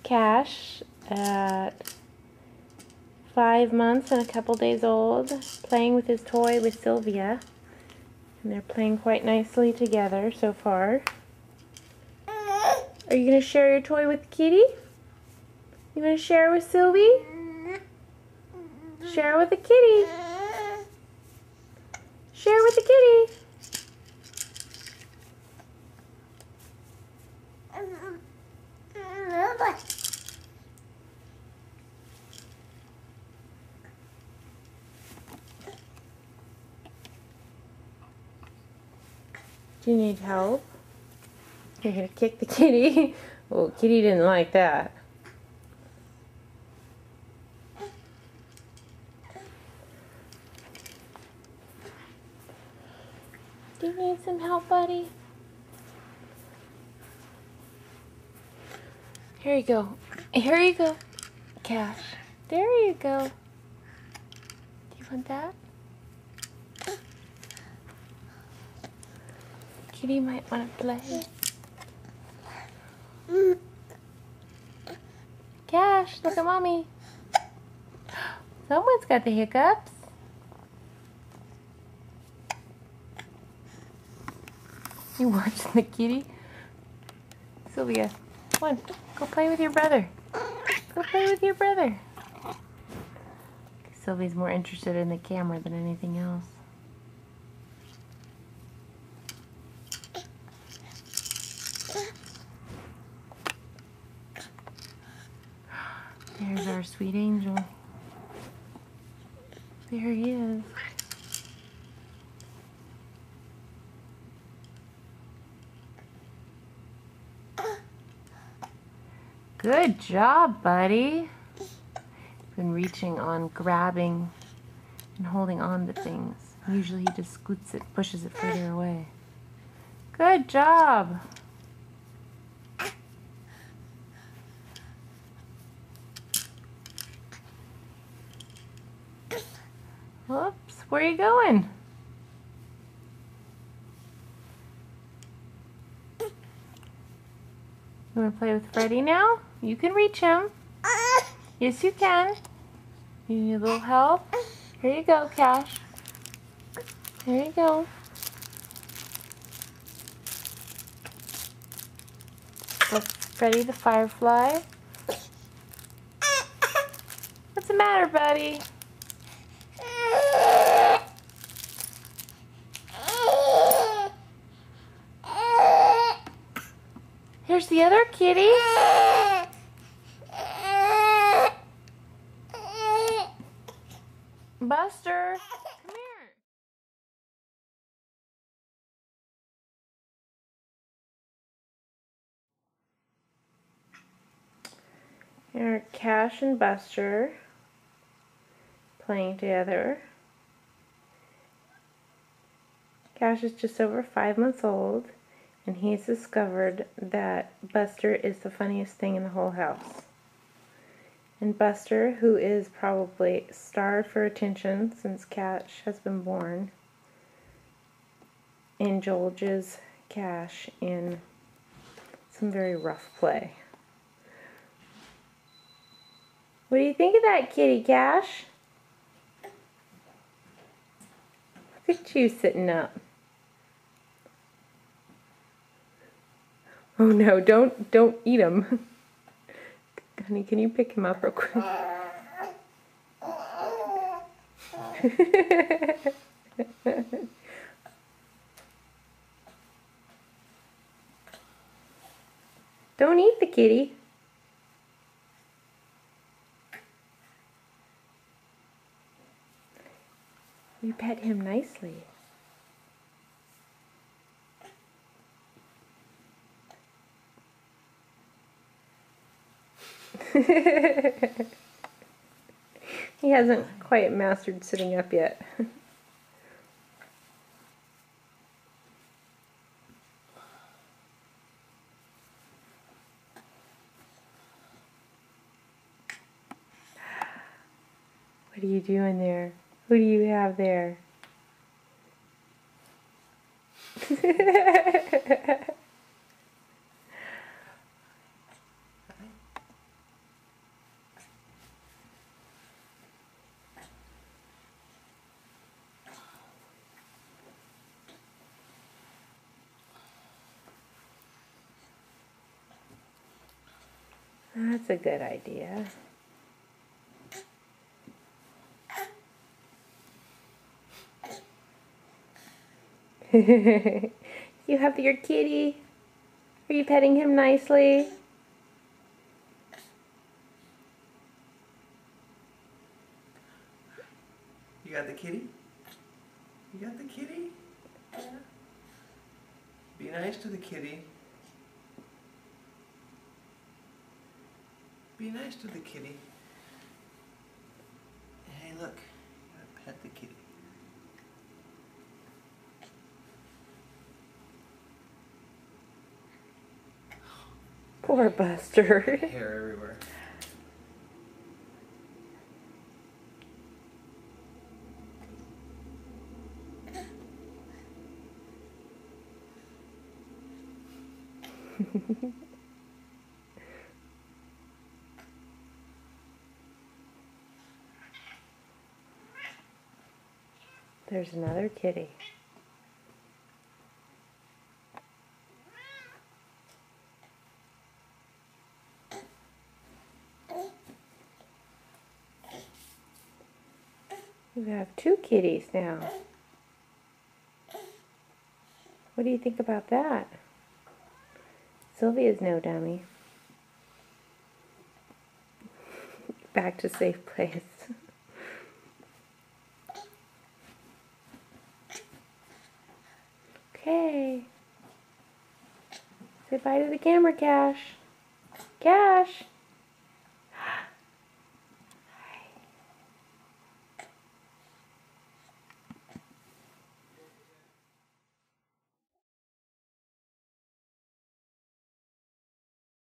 Cash at 5 months and a couple days old, playing with his toy with Sylvia. And they're playing quite nicely together so far. Are you going to share your toy with Kitty? You going to share with Sylvie? Share with the kitty. Share with the kitty. Do you need help? You're going to kick the kitty. Oh, Kitty didn't like that. Do you need some help, buddy? Here you go. Here you go. Cash. There you go. Do you want that? Kitty might want to play. Cash, look at Mommy. Someone's got the hiccups. You watching the kitty? Sylvia, come on, go play with your brother. Go play with your brother. Sylvia's more interested in the camera than anything else. There's our sweet angel. There he is. Good job, buddy. Been reaching on, grabbing, and holding on to things. Usually he just scoots it, pushes it further away. Good job. Whoops, where are you going? You want to play with Freddy now? You can reach him. Yes, you can. You need a little help? Here you go, Cash. Here you go. That's Freddy the Firefly. What's the matter, buddy? Here's the other kitty. Buster, come here. Here are Cash and Buster playing together. Cash is just over 5 months old, and he's discovered that Buster is the funniest thing in the whole house. And Buster, who is probably starved for attention since Cash has been born, indulges Cash in some very rough play. What do you think of that kitty, Cash? Look at you sitting up. Oh no, don't eat him. Honey, can you pick him up real quick? Don't eat the kitty. You pet him nicely. He hasn't quite mastered sitting up yet. What are you doing there? Who do you have there? That's a good idea. You have your kitty? Are you petting him nicely? You got the kitty? You got the kitty? Yeah. Be nice to the kitty. Be nice to the kitty. Hey, look. You gotta pet the kitty. Poor Buster. Hair everywhere. There's another kitty. You have two kitties now. What do you think about that? Sylvia's no dummy. Back to safe place. Okay. Say bye to the camera, Cash. Cash!